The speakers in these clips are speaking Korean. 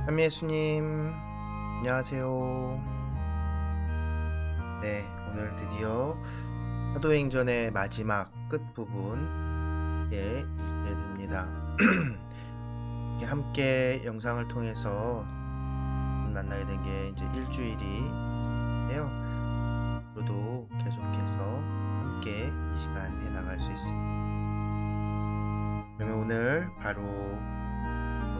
참미 예수님, 안녕하세요. 네, 오늘 드디어 사도행전의 마지막 끝부분에 읽게 됩니다. 이렇게 함께 영상을 통해서 만나게 된 게 이제 일주일이에요. 앞으로도 계속해서 함께 이 시간 해나갈 수 있습니다. 그러면 오늘 바로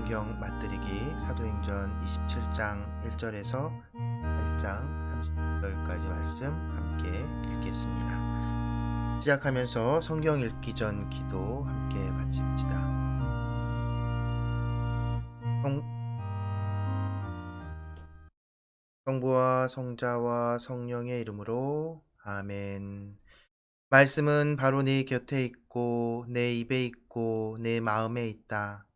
성경 맞들이기 사도행전 27장 1절에서 8장 30절까지 말씀 함께 읽겠습니다. 시작하면서 성경 읽기 전 기도 함께 바칩시다. 성부와 성자와 성령의 이름으로 아멘. 말씀은 바로 네 곁에 있고 내 입에 있고 내 마음에 있다.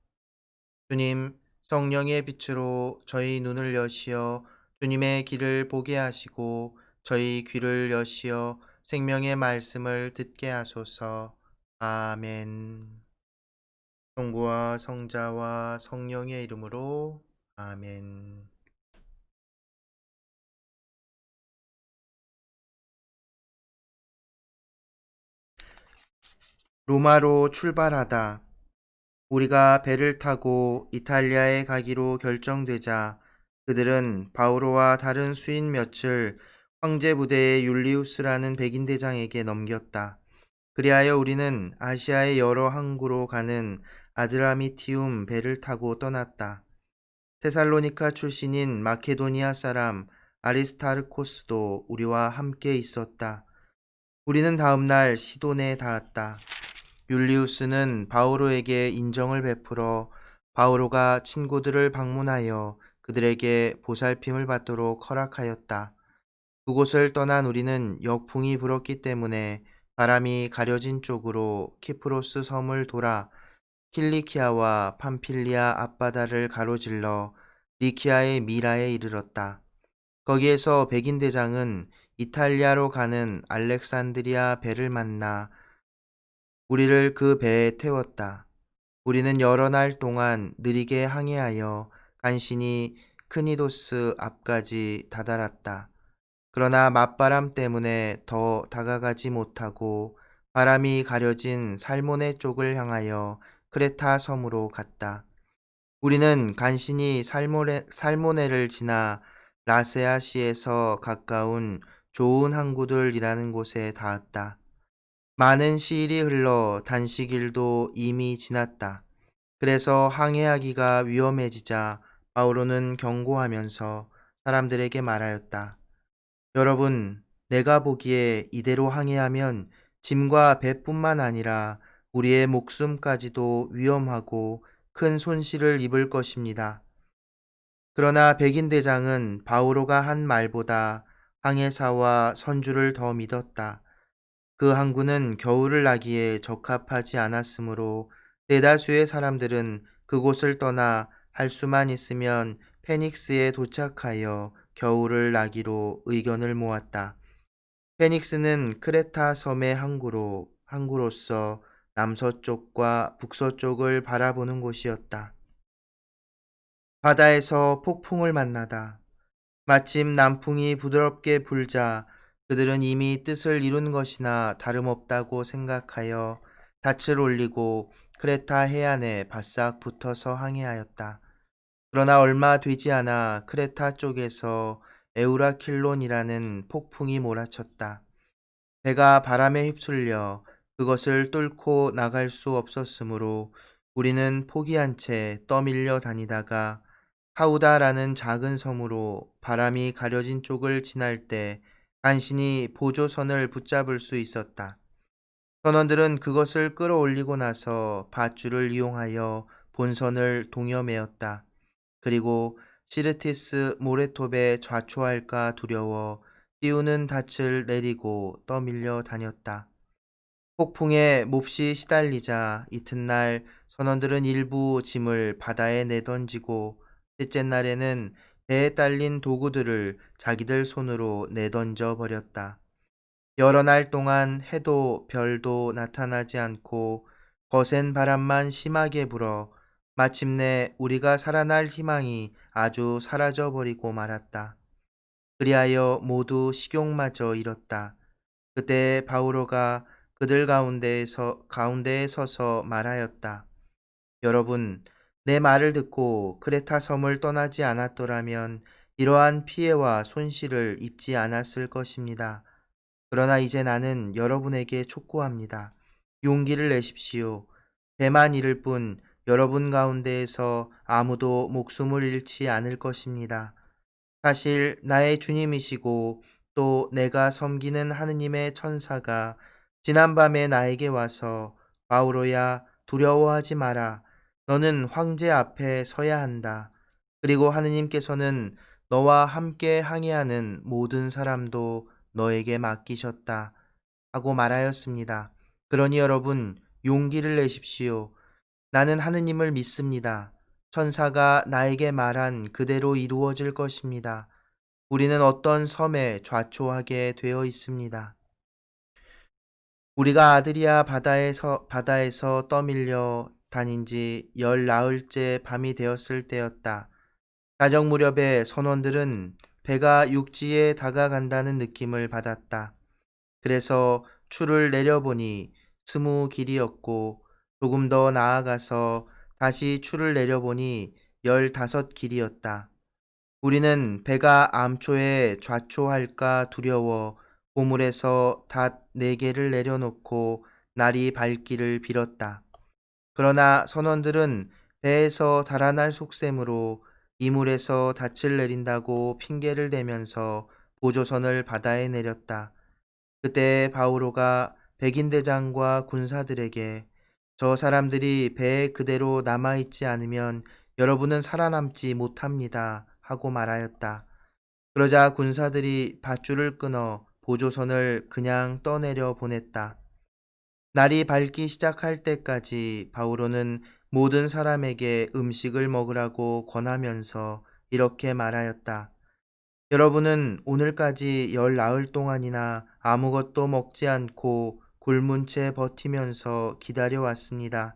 주님, 성령의 빛으로 저희 눈을 여시어 주님의 길을 보게 하시고 저희 귀를 여시어 생명의 말씀을 듣게 하소서. 아멘. 성부와 성자와 성령의 이름으로 아멘. 로마로 출발하다. 우리가 배를 타고 이탈리아에 가기로 결정되자 그들은 바오로와 다른 수인 몇을 황제 부대의 율리우스라는 백인대장에게 넘겼다. 그리하여 우리는 아시아의 여러 항구로 가는 아드라미티움 배를 타고 떠났다. 테살로니카 출신인 마케도니아 사람 아리스타르코스도 우리와 함께 있었다. 우리는 다음 날 시돈에 닿았다. 율리우스는 바오로에게 인정을 베풀어 바오로가 친구들을 방문하여 그들에게 보살핌을 받도록 허락하였다. 그곳을 떠난 우리는 역풍이 불었기 때문에 바람이 가려진 쪽으로 키프로스 섬을 돌아 킬리키아와 팜필리아 앞바다를 가로질러 리키아의 미라에 이르렀다. 거기에서 백인 대장은 이탈리아로 가는 알렉산드리아 배를 만나 우리를 그 배에 태웠다. 우리는 여러 날 동안 느리게 항해하여 간신히 크니도스 앞까지 다다랐다. 그러나 맞바람 때문에 더 다가가지 못하고 바람이 가려진 살모네 쪽을 향하여 크레타 섬으로 갔다. 우리는 간신히 살모네를 지나 라세아시에서 가까운 좋은 항구들이라는 곳에 닿았다. 많은 시일이 흘러 단식일도 이미 지났다. 그래서 항해하기가 위험해지자 바오로는 경고하면서 사람들에게 말하였다. 여러분, 내가 보기에 이대로 항해하면 짐과 배뿐만 아니라 우리의 목숨까지도 위험하고 큰 손실을 입을 것입니다. 그러나 백인 대장은 바오로가 한 말보다 항해사와 선주를 더 믿었다. 그 항구는 겨울을 나기에 적합하지 않았으므로 대다수의 사람들은 그곳을 떠나 할 수만 있으면 페닉스에 도착하여 겨울을 나기로 의견을 모았다. 페닉스는 크레타 섬의 항구로서 남서쪽과 북서쪽을 바라보는 곳이었다. 바다에서 폭풍을 만나다. 마침 남풍이 부드럽게 불자 그들은 이미 뜻을 이룬 것이나 다름없다고 생각하여 닻을 올리고 크레타 해안에 바싹 붙어서 항해하였다. 그러나 얼마 되지 않아 크레타 쪽에서 에우라킬론이라는 폭풍이 몰아쳤다. 배가 바람에 휩쓸려 그것을 뚫고 나갈 수 없었으므로 우리는 포기한 채 떠밀려 다니다가 카우다라는 작은 섬으로 바람이 가려진 쪽을 지날 때 간신히 보조선을 붙잡을 수 있었다. 선원들은 그것을 끌어올리고 나서 밧줄을 이용하여 본선을 동여매었다. 그리고 시르티스 모레톱에 좌초할까 두려워 띄우는 닻을 내리고 떠밀려 다녔다. 폭풍에 몹시 시달리자 이튿날 선원들은 일부 짐을 바다에 내던지고 셋째 날에는 배에 딸린 도구들을 자기들 손으로 내던져 버렸다. 여러 날 동안 해도 별도 나타나지 않고 거센 바람만 심하게 불어 마침내 우리가 살아날 희망이 아주 사라져 버리고 말았다. 그리하여 모두 식욕마저 잃었다. 그때 바오로가 그들 가운데에 서서 말하였다. 여러분, 내 말을 듣고 크레타 섬을 떠나지 않았더라면 이러한 피해와 손실을 입지 않았을 것입니다. 그러나 이제 나는 여러분에게 촉구합니다. 용기를 내십시오. 배만 잃을 뿐 여러분 가운데에서 아무도 목숨을 잃지 않을 것입니다. 사실 나의 주님이시고 또 내가 섬기는 하느님의 천사가 지난밤에 나에게 와서 바오로야 두려워하지 마라. 너는 황제 앞에 서야 한다. 그리고 하느님께서는 너와 함께 항해하는 모든 사람도 너에게 맡기셨다. 하고 말하였습니다. 그러니 여러분 용기를 내십시오. 나는 하느님을 믿습니다. 천사가 나에게 말한 그대로 이루어질 것입니다. 우리는 어떤 섬에 좌초하게 되어 있습니다. 우리가 아드리아 바다에서 떠밀려 다닌 지 열 나흘째 밤이 되었을 때였다. 자정 무렵에 선원들은 배가 육지에 다가간다는 느낌을 받았다. 그래서 추를 내려보니 20길이었고 조금 더 나아가서 다시 추를 내려보니 15길이었다. 우리는 배가 암초에 좌초할까 두려워 고물에서 닷 4개를 내려놓고 날이 밝기를 빌었다. 그러나 선원들은 배에서 달아날 속셈으로 이물에서 닻을 내린다고 핑계를 대면서 보조선을 바다에 내렸다. 그때 바오로가 백인대장과 군사들에게 저 사람들이 배에 그대로 남아있지 않으면 여러분은 살아남지 못합니다. 하고 말하였다. 그러자 군사들이 밧줄을 끊어 보조선을 그냥 떠내려 보냈다. 날이 밝기 시작할 때까지 바오로는 모든 사람에게 음식을 먹으라고 권하면서 이렇게 말하였다. 여러분은 오늘까지 열 나흘 동안이나 아무것도 먹지 않고 굶은 채 버티면서 기다려왔습니다.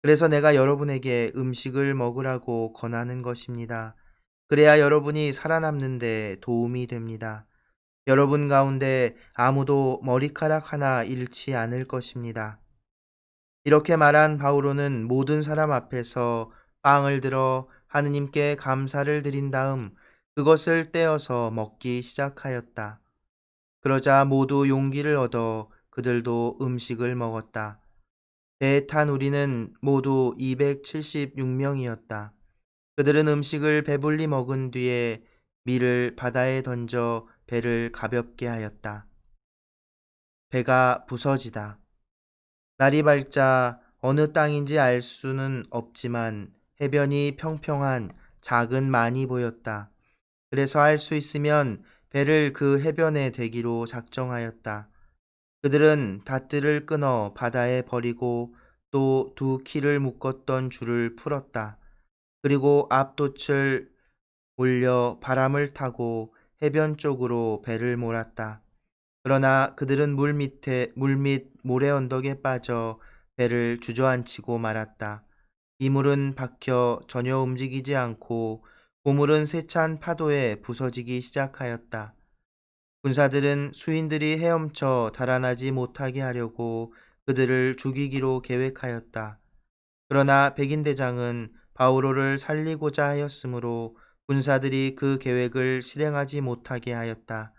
그래서 내가 여러분에게 음식을 먹으라고 권하는 것입니다. 그래야 여러분이 살아남는데 도움이 됩니다. 여러분 가운데 아무도 머리카락 하나 잃지 않을 것입니다. 이렇게 말한 바오로는 모든 사람 앞에서 빵을 들어 하느님께 감사를 드린 다음 그것을 떼어서 먹기 시작하였다. 그러자 모두 용기를 얻어 그들도 음식을 먹었다. 배에 탄 우리는 모두 276명이었다. 그들은 음식을 배불리 먹은 뒤에 밀을 바다에 던져 배를 가볍게 하였다. 배가 부서지다. 날이 밝자 어느 땅인지 알 수는 없지만 해변이 평평한 작은 만이 보였다. 그래서 할 수 있으면 배를 그 해변에 대기로 작정하였다. 그들은 닷들을 끊어 바다에 버리고 또 2키를 묶었던 줄을 풀었다. 그리고 앞돛을 올려 바람을 타고 해변 쪽으로 배를 몰았다. 그러나 그들은 물 밑 모래 언덕에 빠져 배를 주저앉히고 말았다. 이물은 박혀 전혀 움직이지 않고 고물은 세찬 파도에 부서지기 시작하였다. 군사들은 수인들이 헤엄쳐 달아나지 못하게 하려고 그들을 죽이기로 계획하였다. 그러나 백인대장은 바오로를 살리고자 하였으므로 군사들이 그 계획을 실행하지 못하게 하였다.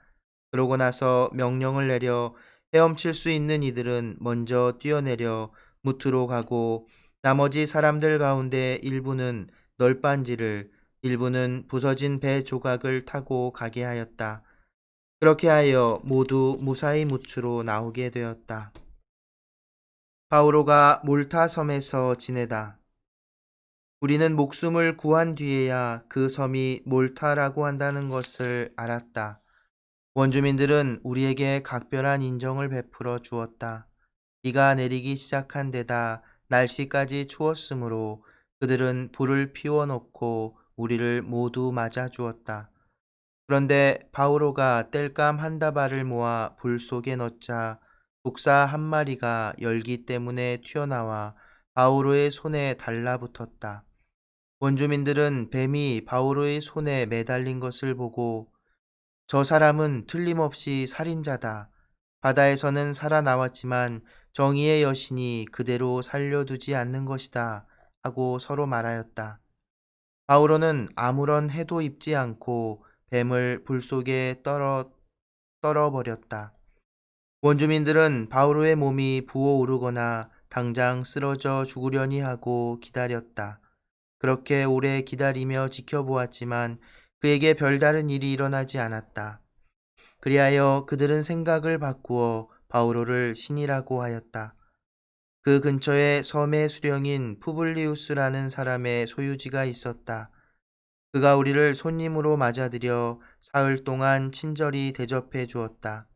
그러고 나서 명령을 내려 헤엄칠 수 있는 이들은 먼저 뛰어내려 무트로 가고 나머지 사람들 가운데 일부는 널빤지를 일부는 부서진 배 조각을 타고 가게 하였다. 그렇게 하여 모두 무사히 무트로 나오게 되었다. 바오로가 몰타 섬에서 지내다. 우리는 목숨을 구한 뒤에야 그 섬이 몰타라고 한다는 것을 알았다. 원주민들은 우리에게 각별한 인정을 베풀어 주었다. 비가 내리기 시작한 데다 날씨까지 추웠으므로 그들은 불을 피워놓고 우리를 모두 맞아 주었다. 그런데 바오로가 땔감 한 다발을 모아 불 속에 넣자 독사 한 마리가 열기 때문에 튀어나와 바오로의 손에 달라붙었다. 원주민들은 뱀이 바오로의 손에 매달린 것을 보고 저 사람은 틀림없이 살인자다. 바다에서는 살아나왔지만 정의의 여신이 그대로 살려두지 않는 것이다. 하고 서로 말하였다. 바오로는 아무런 해도 입지 않고 뱀을 불 속에 떨어버렸다. 원주민들은 바오로의 몸이 부어오르거나 당장 쓰러져 죽으려니 하고 기다렸다. 그렇게 오래 기다리며 지켜보았지만 그에게 별다른 일이 일어나지 않았다. 그리하여 그들은 생각을 바꾸어 바오로를 신이라고 하였다. 그 근처에 섬의 수령인 푸블리우스라는 사람의 소유지가 있었다. 그가 우리를 손님으로 맞아들여 사흘 동안 친절히 대접해 주었다.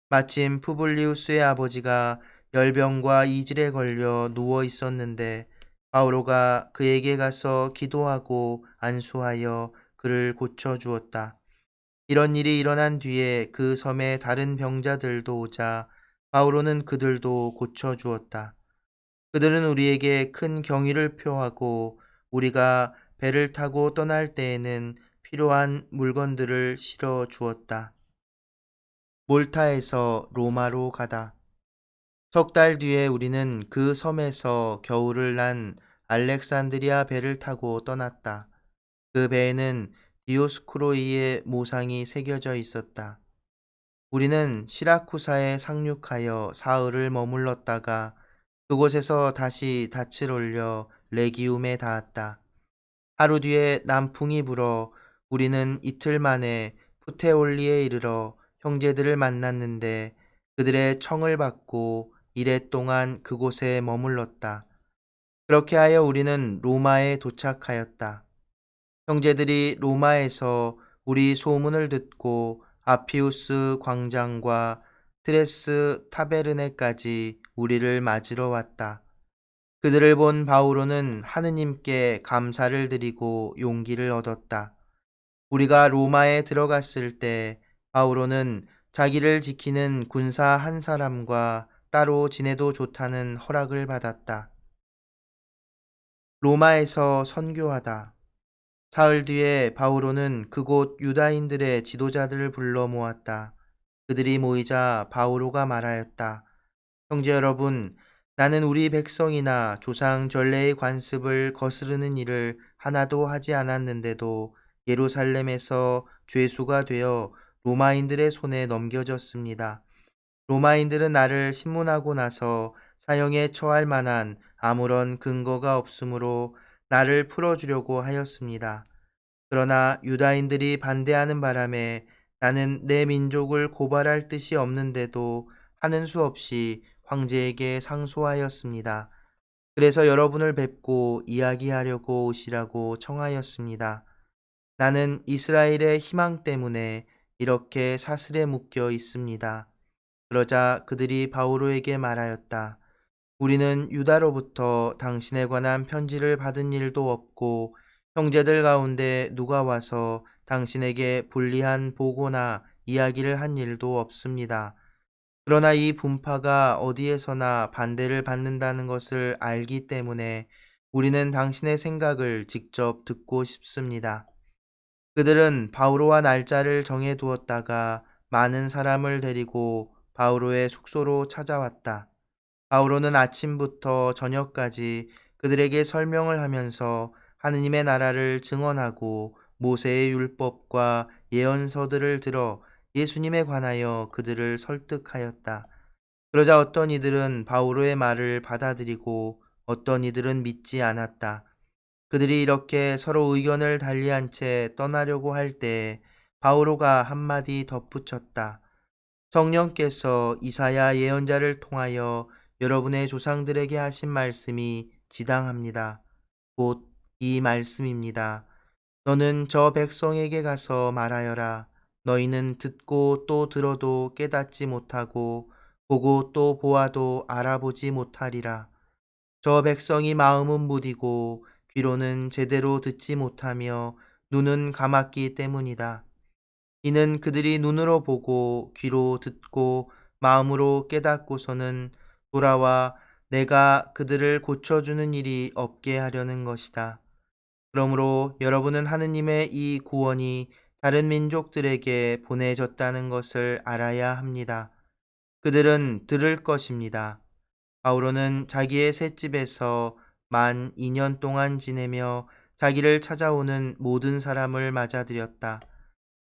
마침 푸블리우스의 아버지가 열병과 이질에 걸려 누워 있었는데 바오로가 그에게 가서 기도하고 안수하여 그를 고쳐 주었다. 이런 일이 일어난 뒤에 그 섬에 다른 병자들도 오자 바오로는 그들도 고쳐 주었다. 그들은 우리에게 큰 경의를 표하고 우리가 배를 타고 떠날 때에는 필요한 물건들을 실어 주었다. 몰타에서 로마로 가다. 석 달 뒤에 우리는 그 섬에서 겨울을 난 알렉산드리아 배를 타고 떠났다. 그 배에는 디오스코로이의 모상이 새겨져 있었다. 우리는 시라쿠사에 상륙하여 사흘을 머물렀다가 그곳에서 다시 닻을 올려 레기움에 닿았다. 하루 뒤에 남풍이 불어 우리는 이틀 만에 푸테올리에 이르러 형제들을 만났는데 그들의 청을 받고 이래 동안 그곳에 머물렀다. 그렇게 하여 우리는 로마에 도착하였다. 형제들이 로마에서 우리 소문을 듣고 아피우스 광장과 트레스 타베르네까지 우리를 맞으러 왔다. 그들을 본 바오로는 하느님께 감사를 드리고 용기를 얻었다. 우리가 로마에 들어갔을 때 바오로는 자기를 지키는 군사 한 사람과 따로 지내도 좋다는 허락을 받았다. 로마에서 선교하다. 사흘 뒤에 바오로는 그곳 유다인들의 지도자들을 불러 모았다. 그들이 모이자 바오로가 말하였다. 형제 여러분, 나는 우리 백성이나 조상 전례의 관습을 거스르는 일을 하나도 하지 않았는데도 예루살렘에서 죄수가 되어 로마인들의 손에 넘겨졌습니다. 로마인들은 나를 신문하고 나서 사형에 처할 만한 아무런 근거가 없으므로 나를 풀어주려고 하였습니다. 그러나 유다인들이 반대하는 바람에 나는 내 민족을 고발할 뜻이 없는데도 하는 수 없이 황제에게 상소하였습니다. 그래서 여러분을 뵙고 이야기하려고 오시라고 청하였습니다. 나는 이스라엘의 희망 때문에 이렇게 사슬에 묶여 있습니다. 그러자 그들이 바오로에게 말하였다. 우리는 유다로부터 당신에 관한 편지를 받은 일도 없고 형제들 가운데 누가 와서 당신에게 불리한 보고나 이야기를 한 일도 없습니다. 그러나 이 분파가 어디에서나 반대를 받는다는 것을 알기 때문에 우리는 당신의 생각을 직접 듣고 싶습니다. 그들은 바오로와 날짜를 정해 두었다가 많은 사람을 데리고 바오로의 숙소로 찾아왔다. 바오로는 아침부터 저녁까지 그들에게 설명을 하면서 하느님의 나라를 증언하고 모세의 율법과 예언서들을 들어 예수님에 관하여 그들을 설득하였다. 그러자 어떤 이들은 바오로의 말을 받아들이고 어떤 이들은 믿지 않았다. 그들이 이렇게 서로 의견을 달리한 채 떠나려고 할 때 바오로가 한마디 덧붙였다. 성령께서 이사야 예언자를 통하여 여러분의 조상들에게 하신 말씀이 지당합니다. 곧 이 말씀입니다. 너는 저 백성에게 가서 말하여라. 너희는 듣고 또 들어도 깨닫지 못하고 보고 또 보아도 알아보지 못하리라. 저 백성이 마음은 무디고 귀로는 제대로 듣지 못하며 눈은 감았기 때문이다. 이는 그들이 눈으로 보고 귀로 듣고 마음으로 깨닫고서는 돌아와 내가 그들을 고쳐주는 일이 없게 하려는 것이다. 그러므로 여러분은 하느님의 이 구원이 다른 민족들에게 보내졌다는 것을 알아야 합니다. 그들은 들을 것입니다. 바오로는 자기의 셋집에서 만 2년 동안 지내며 자기를 찾아오는 모든 사람을 맞아들였다.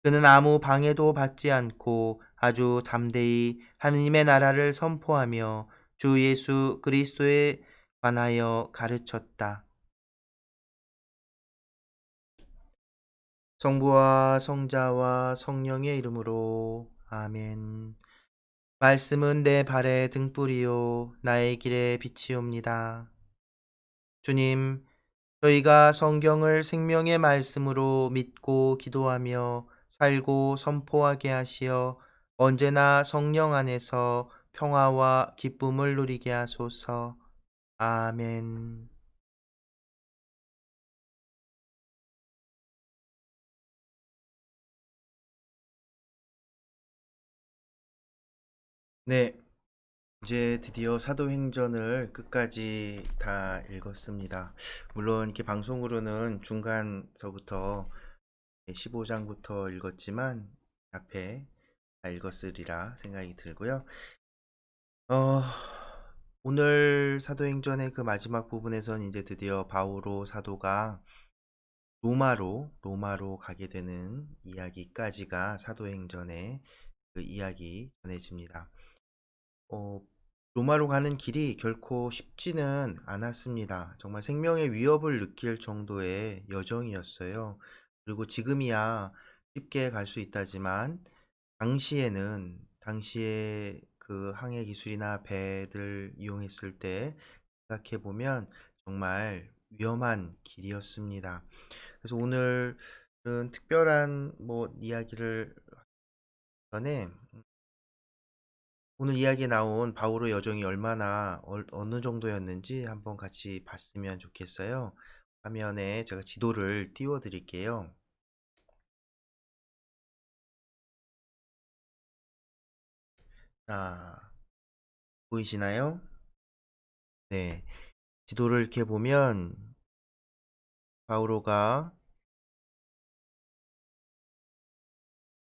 그는 아무 방해도 받지 않고 아주 담대히 하느님의 나라를 선포하며 주 예수 그리스도에 관하여 가르쳤다. 성부와 성자와 성령의 이름으로 아멘. 말씀은 내 발의 등불이요 나의 길의 빛이옵니다. 주님, 저희가 성경을 생명의 말씀으로 믿고 기도하며 살고 선포하게 하시어 언제나 성령 안에서 평화와 기쁨을 누리게 하소서. 아멘. 네, 이제 드디어 사도행전을 끝까지 다 읽었습니다. 물론 이렇게 방송으로는 중간서부터 15장부터 읽었지만 앞에 다 읽었으리라 생각이 들고요. 어, 오늘 사도행전의 그 마지막 부분에선 이제 드디어 바오로 사도가 로마로 가게 되는 이야기까지가 사도행전의 그 이야기 전해집니다. 어, 로마로 가는 길이 결코 쉽지는 않았습니다. 정말 생명의 위협을 느낄 정도의 여정이었어요. 그리고 지금이야 쉽게 갈 수 있다지만 당시에 그 항해 기술이나 배들 이용했을 때 생각해 보면 정말 위험한 길이었습니다. 그래서 오늘은 특별한 뭐 이야기를 전에 오늘 이야기에 나온 바오로 여정이 얼마나 어느 정도였는지 한번 같이 봤으면 좋겠어요. 화면에 제가 지도를 띄워 드릴게요. 자, 보이시나요? 네. 지도를 이렇게 보면 바오로가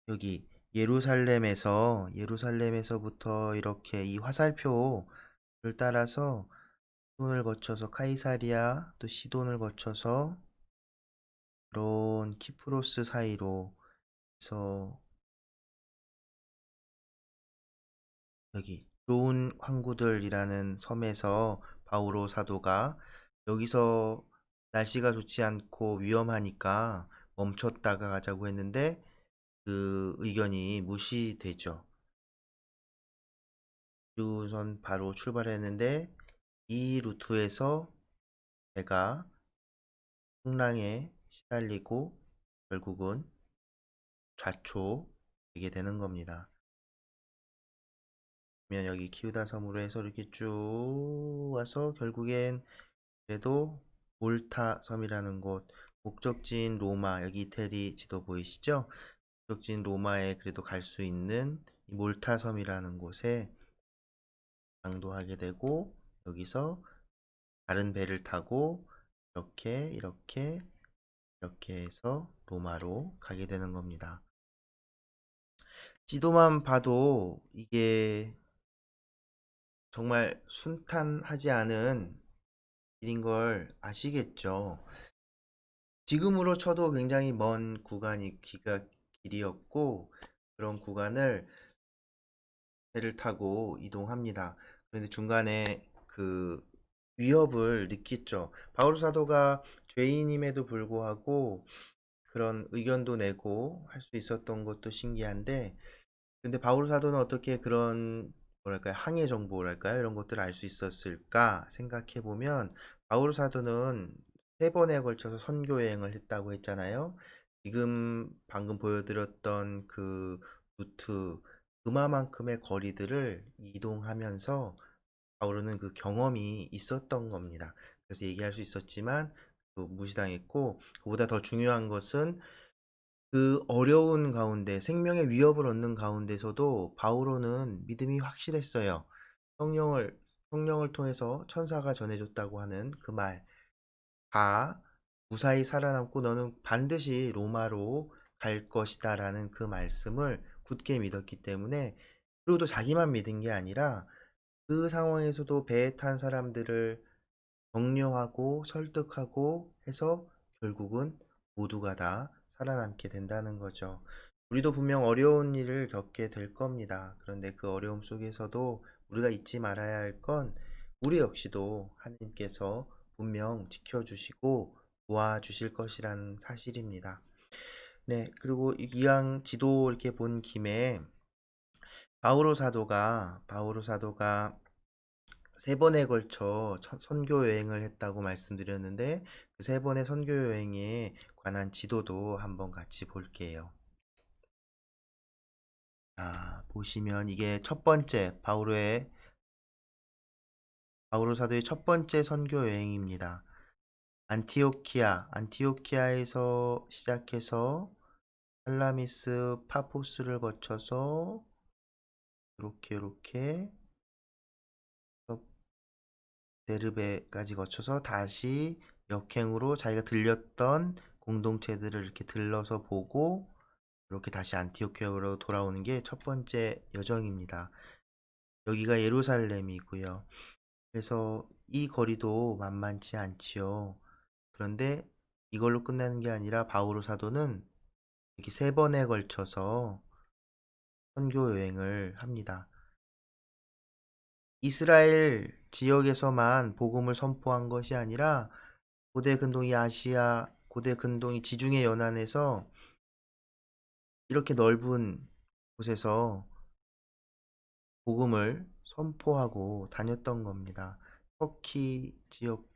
여기 예루살렘에서부터 이렇게 이 화살표를 따라서 시돈을 거쳐서 카이사리아 또 시돈을 거쳐서 그런 키프로스 사이로 해서 여기 좋은 항구들이라는 섬에서 바오로 사도가 여기서 날씨가 좋지 않고 위험하니까 멈췄다가 가자고 했는데 그 의견이 무시되죠. 그리고 우선 바로 출발했는데 이 루트에서 배가 풍랑에 시달리고 결국은 좌초되게 되는 겁니다. 그러면 여기 키우다 섬으로 해서 이렇게 쭉 와서 결국엔 그래도 몰타 섬이라는 곳, 목적지인 로마, 여기 이태리 지도 보이시죠? 목적지인 로마에 그래도 갈 수 있는 이 몰타 섬이라는 곳에 당도하게 되고 여기서 다른 배를 타고 이렇게 해서 로마로 가게 되는 겁니다. 지도만 봐도 이게 정말 순탄하지 않은 길인 걸 아시겠죠? 지금으로 쳐도 굉장히 먼 길이었고 그런 구간을 배를 타고 이동합니다. 그런데 중간에 그 위협을 느꼈죠. 바울 사도가 죄인임에도 불구하고 그런 의견도 내고 할 수 있었던 것도 신기한데, 근데 바울 사도는 어떻게 그런 뭐랄까요, 항해 정보랄까요, 이런 것들을 알 수 있었을까 생각해 보면 바울 사도는 3번에 걸쳐서 선교 여행을 했다고 했잖아요. 지금 방금 보여드렸던 그 루트 그마만큼의 거리들을 이동하면서 바울은 그 경험이 있었던 겁니다. 그래서 얘기할 수 있었지만 또 무시당했고, 그보다 더 중요한 것은 그 어려운 가운데 생명의 위협을 얻는 가운데서도 바오로는 믿음이 확실했어요. 성령을 통해서 천사가 전해줬다고 하는 그 말, 가 무사히 살아남고 너는 반드시 로마로 갈 것이다라는 그 말씀을 굳게 믿었기 때문에, 그리고 또 자기만 믿은 게 아니라 그 상황에서도 배에 탄 사람들을 격려하고 설득하고 해서 결국은 모두가 다 살아남게 된다는 거죠. 우리도 분명 어려운 일을 겪게 될 겁니다. 그런데 그 어려움 속에서도 우리가 잊지 말아야 할 건, 우리 역시도 하나님께서 분명 지켜주시고 도와주실 것이라는 사실입니다. 네, 그리고 이왕 지도 이렇게 본 김에 바오로 사도가 세 번에 걸쳐 선교 여행을 했다고 말씀드렸는데, 그 세 번의 선교 여행에 관한 지도도 한번 같이 볼게요. 보시면 이게 첫 번째 바오로 사도의 첫 번째 선교 여행입니다. 안티오키아에서 시작해서 살라미스, 파포스를 거쳐서 이렇게 데르베까지 거쳐서 다시 역행으로 자기가 들렸던 공동체들을 이렇게 들러서 보고 이렇게 다시 안티오키아로 돌아오는 게 첫 번째 여정입니다. 여기가 예루살렘이고요. 그래서 이 거리도 만만치 않지요. 그런데 이걸로 끝나는 게 아니라 바오로 사도는 이렇게 세 번에 걸쳐서 선교 여행을 합니다. 이스라엘 지역에서만 복음을 선포한 것이 아니라 고대 근동이 지중해 연안에서 이렇게 넓은 곳에서 복음을 선포하고 다녔던 겁니다. 터키 지역,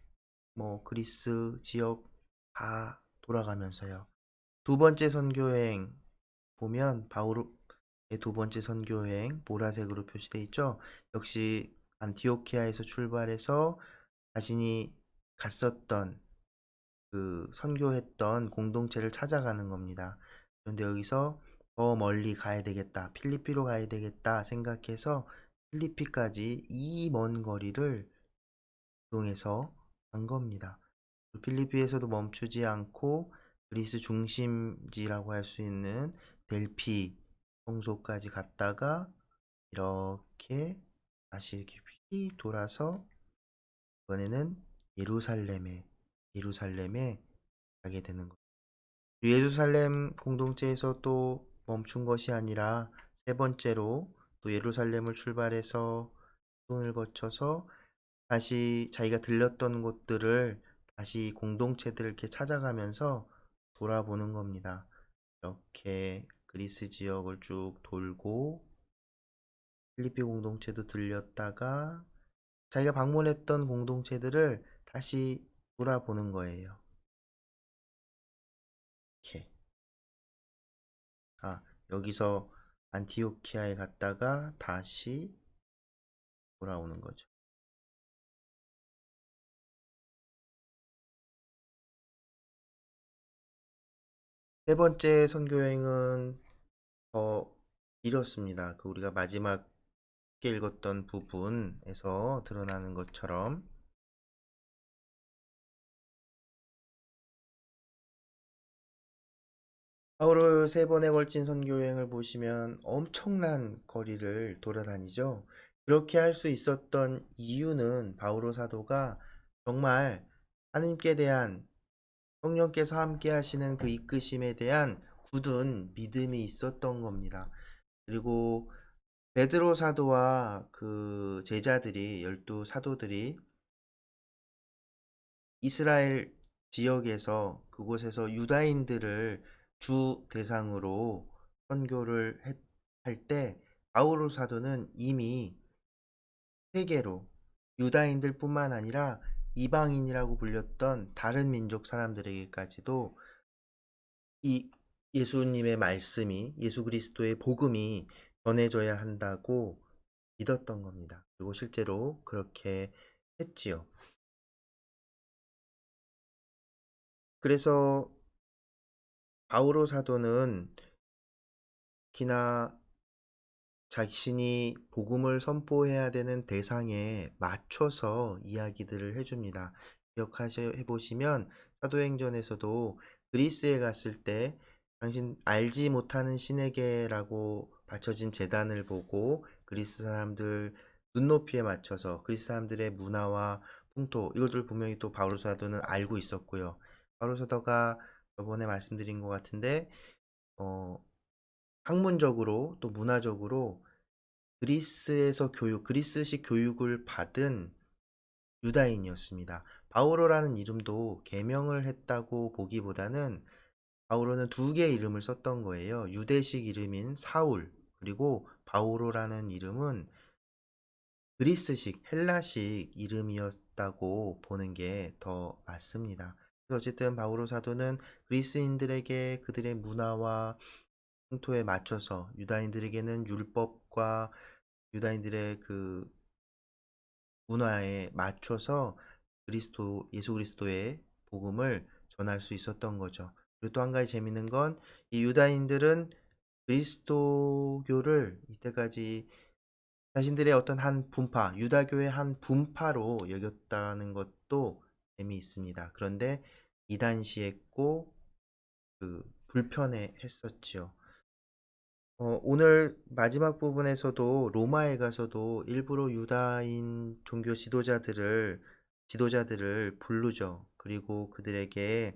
그리스 지역 다 돌아가면서요. 두 번째 선교여행 보면 바오로의 두 번째 선교여행 보라색으로 표시되어 있죠. 역시 안티오키아에서 출발해서 자신이 갔었던 그 선교했던 공동체를 찾아가는 겁니다. 그런데 여기서 더 멀리 가야 되겠다, 필리피로 가야 되겠다 생각해서 필리피까지 이 먼 거리를 이동해서 간 겁니다. 필리피에서도 멈추지 않고 그리스 중심지라고 할 수 있는 델피 성소까지 갔다가 이렇게 다시 이렇게 휘 돌아서 이번에는 예루살렘에 가게 되는 거예요. 예루살렘 공동체에서 또 멈춘 것이 아니라 세 번째로 또 예루살렘을 출발해서 손을 거쳐서 다시 자기가 들렸던 곳들을 다시 공동체들을 이렇게 찾아가면서 돌아보는 겁니다. 이렇게 그리스 지역을 쭉 돌고 필리피 공동체도 들렸다가 자기가 방문했던 공동체들을 다시 돌아보는 거예요. 이렇게. 여기서 안티오키아에 갔다가 다시 돌아오는 거죠. 세 번째 선교여행은 더 길었습니다. 그 우리가 마지막에 읽었던 부분에서 드러나는 것처럼 바울의 세 번에 걸친 선교여행을 보시면 엄청난 거리를 돌아다니죠. 그렇게 할 수 있었던 이유는 바오로 사도가 정말 하나님께 대한, 성령께서 함께 하시는 그 이끄심에 대한 굳은 믿음이 있었던 겁니다. 그리고 베드로 사도와 그 제자들이, 12 사도들이 이스라엘 지역에서, 그곳에서 유다인들을 주 대상으로 선교를 할 때 바오로 사도는 이미 세계로 유다인들뿐만 아니라 이방인이라고 불렸던 다른 민족 사람들에게까지도 이 예수님의 말씀이, 예수 그리스도의 복음이 전해져야 한다고 믿었던 겁니다. 그리고 실제로 그렇게 했지요. 그래서 바오로 사도는 특히나 자신이 복음을 선포해야 되는 대상에 맞춰서 이야기들을 해줍니다. 기억해 보시면 사도행전에서도 그리스에 갔을 때 당신 알지 못하는 신에게라고 바쳐진 제단을 보고 그리스 사람들 눈높이에 맞춰서 그리스 사람들의 문화와 풍토 이것들 분명히 또 바오로 사도는 알고 있었고요. 바오로 사도가 저번에 말씀드린 것 같은데 어, 학문적으로 또 문화적으로 그리스에서 그리스식 교육을 받은 유다인이었습니다. 바오로라는 이름도 개명을 했다고 보기보다는 바오로는 두 개의 이름을 썼던 거예요. 유대식 이름인 사울, 그리고 바오로라는 이름은 그리스식, 헬라식 이름이었다고 보는 게 더 맞습니다. 그래서 어쨌든 바오로 사도는 그리스인들에게 그들의 문화와 풍토에 맞춰서 유다인들에게는 율법과 유다인들의 그 문화에 맞춰서 예수 그리스도의 복음을 전할 수 있었던 거죠. 그리고 또 한 가지 재밌는 건 이 유다인들은 그리스도교를 이때까지 자신들의 어떤 한 분파, 유다교의 한 분파로 여겼다는 것도 재미있습니다. 그런데 이단시했고 불편해 했었지요. 오늘 마지막 부분에서도 로마에 가서도 일부러 유다인 종교 지도자들을 부르죠. 그리고 그들에게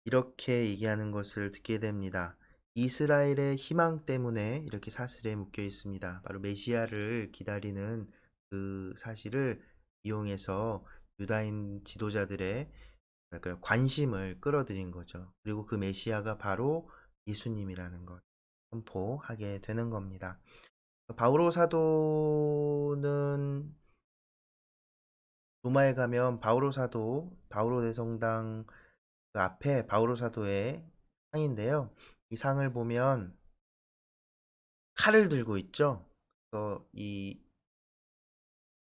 이렇게 얘기하는 것을 듣게 됩니다. 이스라엘의 희망 때문에 이렇게 사슬에 묶여 있습니다. 바로 메시아를 기다리는 그 사실을 이용해서 유다인 지도자들의 관심을 끌어들인 거죠. 그리고 그 메시아가 바로 예수님이라는 것 선포하게 되는 겁니다. 바오로 사도는 로마에 가면 바오로 대성당 그 앞에 바오로 사도의 상인데요. 이 상을 보면 칼을 들고 있죠. 그래서 이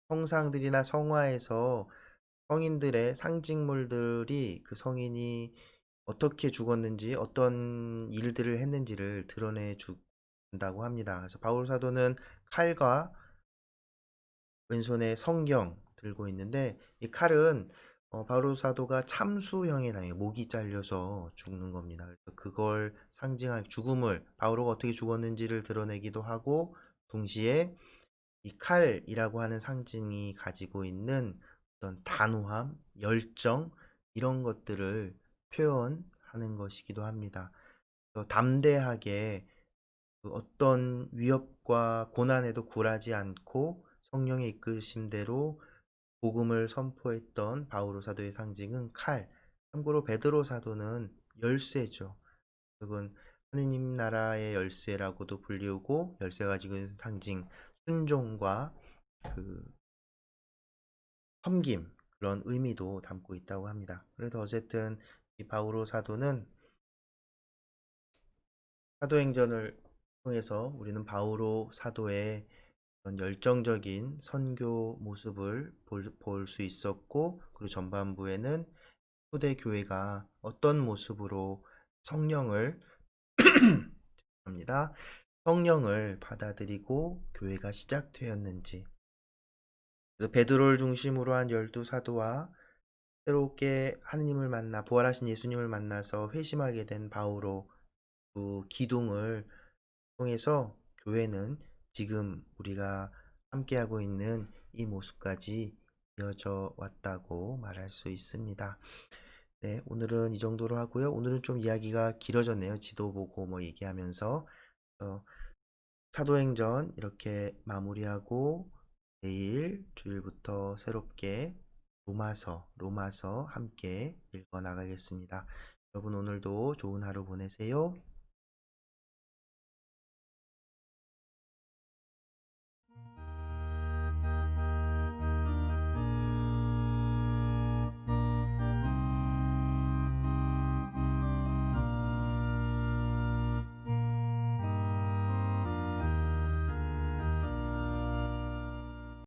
성상들이나 성화에서 성인들의 상징물들이 그 성인이 어떻게 죽었는지 어떤 일들을 했는지를 드러내 준다고 합니다. 그래서 바울 사도는 칼과 왼손에 성경 들고 있는데 이 칼은 바울 사도가 참수형에 당해 목이 잘려서 죽는 겁니다. 그래서 그걸 상징한 죽음을 바울가 어떻게 죽었는지를 드러내기도 하고 동시에 이 칼이라고 하는 상징이 가지고 있는 어떤 단호함, 열정 이런 것들을 표현하는 것이기도 합니다. 담대하게 그 어떤 위협과 고난에도 굴하지 않고 성령의 이끄심대로 복음을 선포했던 바오로 사도의 상징은 칼. 참고로 베드로 사도는 열쇠죠. 그건 하느님 나라의 열쇠라고도 불리우고 열쇠 가지고 있는 상징 순종과 그 섬김 그런 의미도 담고 있다고 합니다. 그래도 어쨌든 이 바오로 사도는 사도행전을 통해서 우리는 바오로 사도의 그런 열정적인 선교 모습을 볼 수 있었고 그리고 전반부에는 초대 교회가 어떤 모습으로 성령을 합니다. 성령을 받아들이고 교회가 시작되었는지 그래서 베드로를 중심으로 한 12사도와 새롭게 하느님을 만나 부활하신 예수님을 만나서 회심하게 된 바오로 그 기둥을 통해서 교회는 지금 우리가 함께하고 있는 이 모습까지 이어져 왔다고 말할 수 있습니다. 네, 오늘은 이 정도로 하고요. 오늘은 좀 이야기가 길어졌네요. 지도 보고 뭐 얘기하면서 사도행전 이렇게 마무리하고 내일 주일부터 새롭게 로마서 함께 읽어 나가겠습니다. 여러분 오늘도 좋은 하루 보내세요.